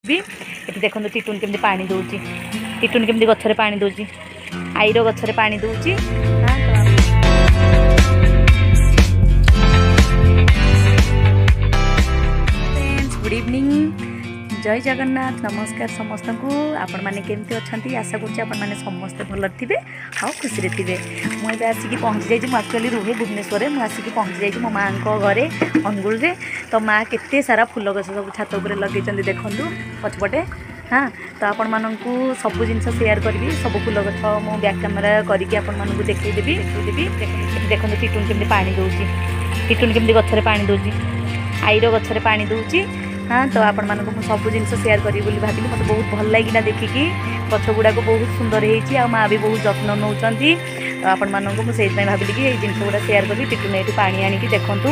भी ये देखो टिटुन केमती पानी दौची टिटुन केमती गछरे पानी दौची आईर गछरे पानी दौची। गुड इवनिंग जय जगन्नाथ नमस्कार समस्त को आपण मैंने केमती अच्छा आशा करुँच आपण मैंने समस्ते भल थे आ खुशी थे। मुझे आसिक पहुँची जाइए एक्चुअली रुहे भुवनेश्वर में आसिक पहुँची जाइए मो माँ घरे अनुगुल में। तो माँ केते सारा फूल गछ सब छात उपर लगे देखु पछपटे। हाँ तो आपण मानू सब जिनस सेयार करी सब फूल गछ मु बैक कैमेरा करके आपण मानू देखदेवी देखो टिटुन केमती पानी दौची टिटुन केमती गछरे पानी दौची आईर गछरे पानी दौची। हाँ तो आपण मानक मु सब जिनस सेयार करी बोली भाबिली मते बहुत भल लागिला देखिकी गछ गुड़ाक बहुत सुंदर होईची आ माँ भी बहुत जत्न नौचंती। तो आपण मानक मु सेइ भाबिली कि एई जिनस गुड़ा सेयार करी टिटुन एठी पानी आनिकी देखंतु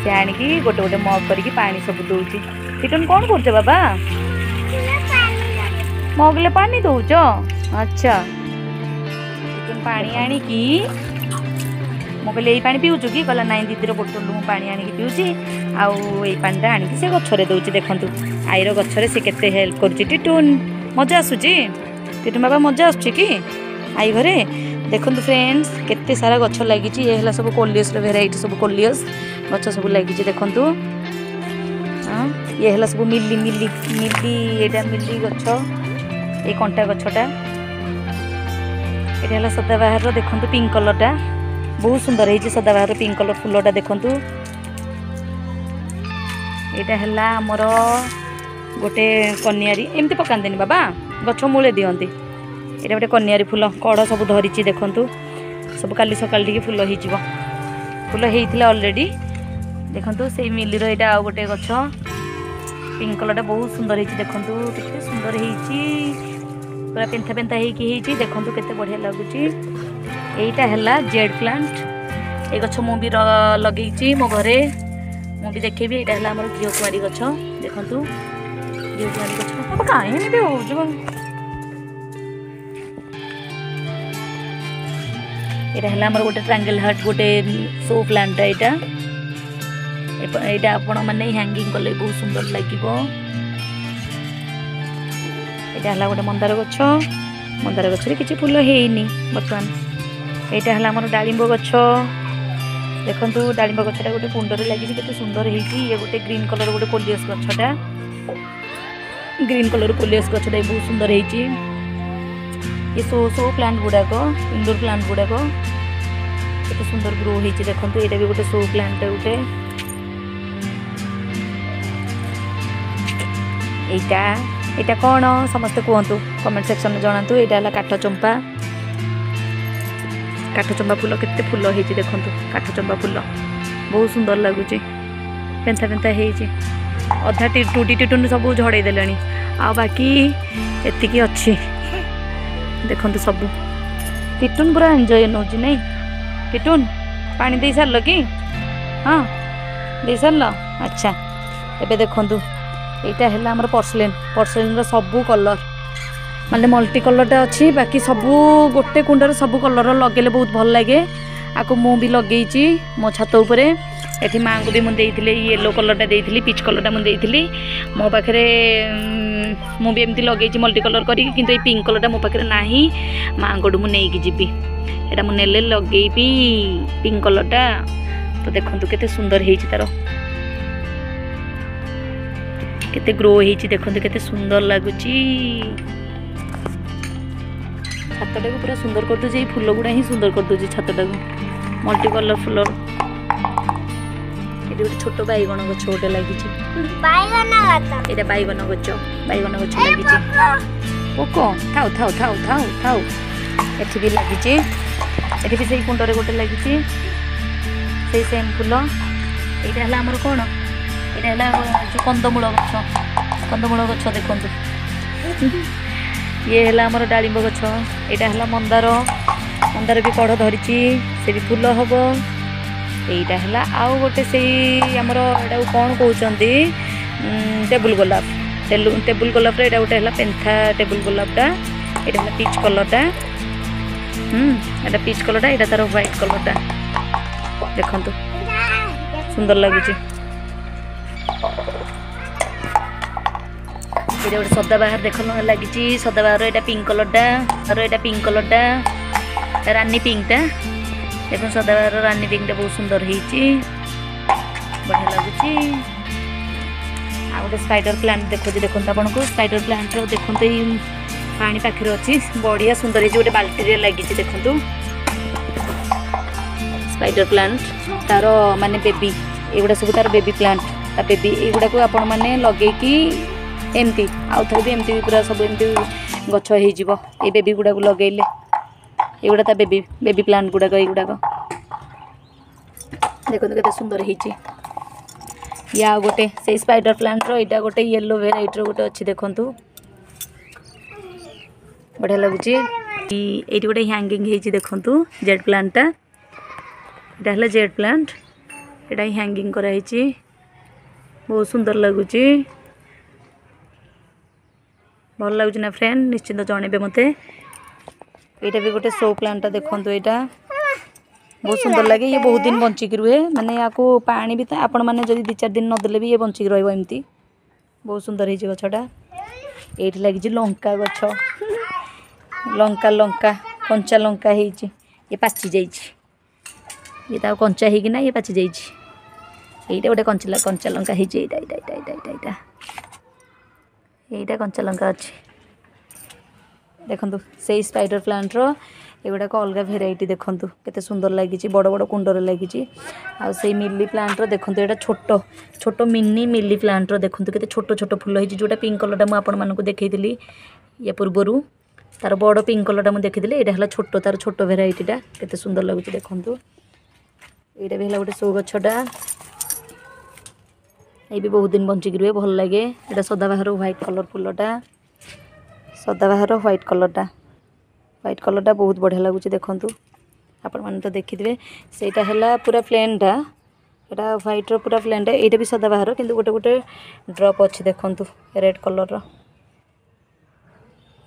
से आनिकी गोटे गोटे मग करिकी पानी सब दौची। टिटुन कोन करछ बाबा मगले पानी दौच अच्छा टिटुन पानी आनिकी मो कहले यही पानी पीऊँ कि कहला नाई दीदी बोतल मु पानी आनिकी पीऊँची आउ यही पानी आनिकी से गछरे दौची देखंतु आईर गछरे से केते हेल्प करुची। टिटुन मजा आसुची टिटुन बाबा मजा आसुची कि आई घरे देखंतु फ्रेंड्स केते सारा गछ लागिची ये हला सब कोलियस रो वेराइटी सब कोलियस गछ सब लागिची देखंतु। हां ये हला सब मिली मिली मिली एटा मिली गछ ए कंटा गछटा एटा हला सदाबाहार रो देखंतु पिंक कलरटा बहुत सुंदर है सदाबाहार पिंक कलर फुलटा देखंतु। एटा हला हमर गोटे कन्यारी एमती पकांदेनी बाबा गछ मूले दियंती एटा गोटे कन्यारी फूल कड़ सब धरिची देखंतु सब काली सकाल टिके फूल होइजिवो फूल हेइथिला ऑलरेडी देखंतु से मिली रो एटा आ गोटे गछ पिंक कलरटा बहुत सुंदर है देखंतु केते सुंदर हेइची पूरा पेंथा पेंथा हेइची देखंतु केते बढ़िया लागुची। एटा हला जेड प्लांट ए गछ मु भी लगेइची मो घरे मु भी देखेबी एटा हला हमर घियो कुमारी गछ देखंतु घियो कुमारी गछ अब काहे ने बे हो जब एटा हला हमर गोटे ट्रायंगल हार्ट गोटे शो प्लांट एटा एटा आपण माने हैंगिंग कले बहुत सुंदर लागिबो। एटा हला गोटे मंदार गछ रे किछि फूल हेइनी बर्तमान। एटा हला हमर डालिंब गछ देखंतु डालिंब गछटा गोटे कुंडरे लागि केते सुंदर हेइची ये गोटे ग्रीन कलर गोटे कोलियस गछटा ग्रीन कलर कोलियस गछटा बहुत सुंदर हेइची। ये सो प्लांट गुडाक इंडोर प्लांट गुडाक केते सुंदर ग्रो हेइची देखंतु एटा भी गोटे सो प्लांट गोटे एटा एटा कोन समस्त कहतु कमेंट सेक्शन में जणातु। एटा हला काठ चंपा फूल केते फूल हेइची देखंतु काठ चंपा फूल बहुत सुंदर लागुची पेंथा पेंथा हेइची अधा टूटी टिटुन सब झड़े देलानी आ बाकी एतिकी अच्छी देखंतु सब टिटुन पूरा एंजॉय नौची नहीं टिटुन पानी दे सारल कि हाँ दे सारल अच्छा एबे देखंतु एटा हला हमर पर्सलिन रो सब कलर माने मल्टी कलरटा अच्छी बाकी सबू गोटे कुंडर सब कलर लगे बहुत भल लगे आपको मु भी लगेची मो छात उपरे एठी माँ को भी मुझे येलो कलरटा देइथिली पीच कलरटा मुझे देइथिली मो पाखरे मु भी एमती लगेची मल्टी कलर करी किंतु ए पिंक कलरटा मो पाखरे नाही माँ को मु नेकी जीबी एटा मु नेले लगेबी पिंक कलरटा। तो देखंतु केते सुंदर हेइची तारो केते ग्रो हेइची देखंतु केते सुंदर लागुची छातटा को पूरा सुंदर कर दे फूल गुड़ा ही सुंदर कर दे छातटा को मल्टी कलर फूल ये गोटे छोट बैगण गछ गोटे लगी बैगण गछ लगी पोक थाउ थाउ थाउ थाउ थाउ एठी भी लगी एठी भी से कुंडरे गोटे लगी से सेम फूल एटा हला हमर कोन एटा हला जो कंदमूल गछ देखंतु ये हला हमर डालिंब गछ एटा हला मंदार भी कढ़ धरिची से भी फूल हम एटा हला आउ गोटे से हमर एटा कोन कहउचंदी टेबुल गोलाप एटा गोटे हला पेंथा टेबुल गोलापटा एटा हला पीच कलरटा एटा पीच कलरटा एटा तार व्हाइट कलरटा देखंतु सुंदर लागुची ये गोटे सदाबाहार देख लगी सदाबाहार यहाँ पिंक कलरटा और यहाँ पिंक कलरटा रानी पिंकटा देख सदाबाहार रानी पिंकटा बहुत सुंदर होती बढ़िया लगुच आ गए स्पाइडर प्लांट देखो आपन को स्पाइडर प्लांट देखो पानी पाखे अच्छी बढ़िया सुंदर है गोटे बाल्टी लगी देखु स्पाइडर प्लांट तार माने बेबी एगुड़ा सब तार बेबी प्लांट ता बेबी एगुड़ा को आपण माने लगेकी एमती आउ थे भी एमती पूरा सब एमती गछ हो बेबी गुड़ा को लगेले एगुड़ा ता बेबी बेबी प्लांट गुड़ाक एगुड़ाक देखो केते सुंदर होती या गोटे से स्पाइडर प्लांट रो गोटे येलो भेराइटी गोटे अच्छी देखु बढ़िया लगुच ये गोटे हैंगिंग होती देखु जेड प्लांटा यहाँ है जेड प्लांट यहाँ हैंगिंग कराई बहुत सुंदर लगुच भल लगुच ना फ्रेंड निश्चिंत जनइबे मते यहाँ भी गोटे शो प्लांट देखो यहाँ बहुत सुंदर लगे ये बहुत दिन बंचिक रुहे माने या पानी भी आपण मैंने जब 2-4 दिन नदेले भी ये बंचिक रमती बहुत सुंदर हो गछटा ये लगी लंका गछ लंका लंका कंचा लंका ये पाची जाइए ये कंचा होना ये पाची जाइए गोटे कंचा लंका यहाँ कंचा लंका अच्छी देखु से स्पाइडर प्लांट रो एगुड़ाक अलग भेराइटी देखु केते सुंदर लगी बड़ बड़ कुंडर लगी से मिली प्लांट रो देखु यहाँ छोट छोट मिनी मिली प्लांट रो देखु केते छोट छोट फूल होती जोटा पिंक कलरटा मुझे देखी या पूर्वर तार बड़ पिंक कलरटा मुझे देखी यहाँ है छोट तार छोट भेराइटीटा केते सुंदर लगुच देखु यहाँ भी है गोटे शो गछटा ये भी बहुत दिन बंचिक रुहे भल लगे यहाँ सदाबाहार व्हाइट कलर फुलटा सदाबाहार व्हाइट कलरटा बहुत बढ़िया लगुच देखु आपण मैंने तो देखिथे सेटा है पूरा प्लेनटा यहाँ व्हाइट रो पूरा प्लेनटा यहाँ भी सदाबाहार किंतु गोटे गोटे ड्रप अच्छी देखु रेड कलर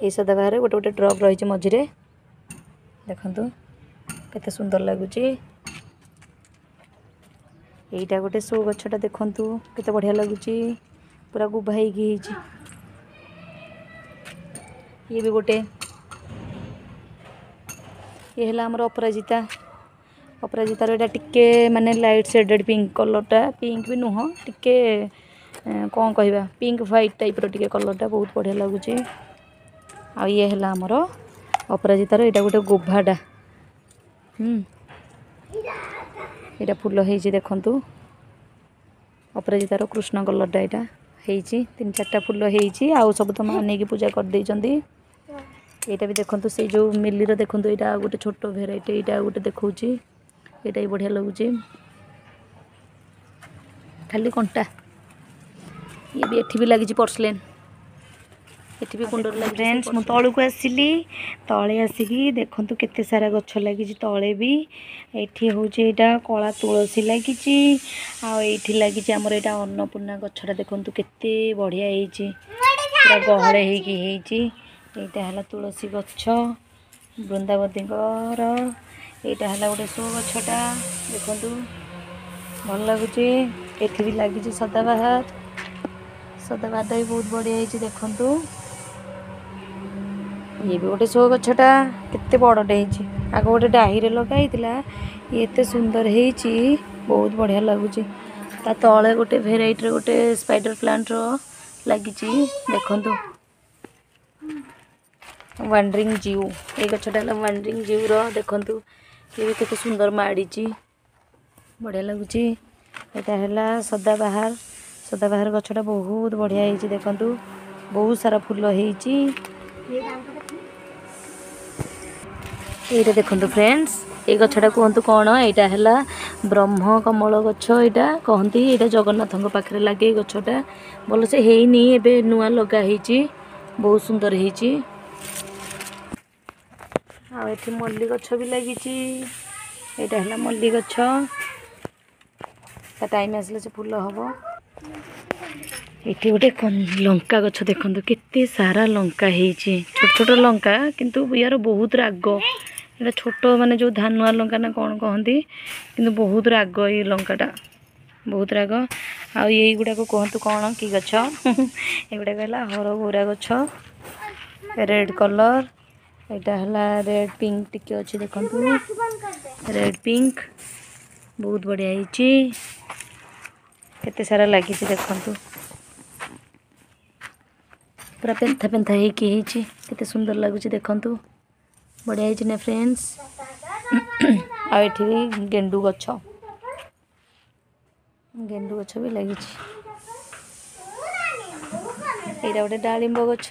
ये सदाबाहार गोटे गोटे ड्रप रही मझे देखु केते सुंदर लगुच यहाँ गोटे शो गछटा देखु केते बढ़िया लगुच पूरा गुभाई ये भी गोटे ये है आमर अपराजिता अपराजितार यहाँ टिके माने लाइट शेडेड पिंक कलरटा पिंक भी नुह टिके कौन कहवा पिंक व्हाइट टाइप रो टिके कलरटा बहुत बढ़िया लगुच आ ये है आमर अपराजितार यहाँ गोटे गोभाटा यहाँ फूल होती देखु अपराजितार कृष्ण कलरटा यहाँ होती 3-4टा फूल होती आउ सब तो माने पूजा कर देइचंदी यहाँ भी देखु से जो मिली देखु यहाँ गोटे छोट भेराइटी यहाँ गोटे देखा यहाँ भी बढ़िया लगुच खाली कंटा ये भी एठी भी लगी पर्सलेन एठी भी कुंडर लगी फ्रेंड्स मु तळु को आसिली तळे आसिकी देखंतु केते सारा गछ लगी तळे भी एठी होचे एटा कला तुलसी लगी आ एठी लगी हमर एटा अन्नपूर्णा गछटा देखंतु केते बढ़िया हेची पूरा गहळे हेकी हेची एटा हला तुलसी गछ वृंदावती घर एटा हला गोटे शो गछटा देखंतु भल लगुच एठी भी लगी सदाबाहार सदाबाहार भी बहुत बढ़िया हेची देखंतु ये भी गोटे शो गछटा केते बड़टे होती आग गोटे डाही लगाई ये एते सुंदर होती बहुत बढ़िया लगुच ता तले गोटे भेराइटी गोटे स्पाइडर प्लांट रो लगी देखंतु वांडरिंग जीव ये गछटा है वांडरिंग जीव रो देखंतु ये भी केते सुंदर माड़ी बढ़िया लगुच यहाँ है सदाबाहार गछटा बहुत बढ़िया होती देखंतु बहुत सारा फूल होती ये देखो फ्रेंड्स ये गछटा कहतु कौन यहाँ है ब्रह्म कमल गछ यहाँ कहती यहाँ जगन्नाथ पाखे लगे गछटा भल से हैनी एबे नुआ लगा बहुत सुंदर होती आठी मल्ली गछ भी लगी यहाँ है मल्ली गछ टाइम आसले से फूल हम ये गोटे लंका गछ देखो केते सारा लंका है छोट छोट लंका किंतु यार बहुत राग यहाँ छोट माने जो धानुआ लंका ना कौन कहती किंतु बहुत राग ये लंकाटा बहुत राग आई गुड़ाक कहतु कौन कि गछ एगुड़ाक है हरगौरा गछ रेड कलर यहाँ है रेड पिंक टिके अच्छे देखु रेड पिंक बहुत बढ़िया होती केते सारा लगी देखु पूरा पेंथा पेंथा होती सुंदर लगुच देखु बढ़िया होती ना फ्रेंड्स आठी गेंडु गछ भी लगी यहाँ गोटे डालिंब गछ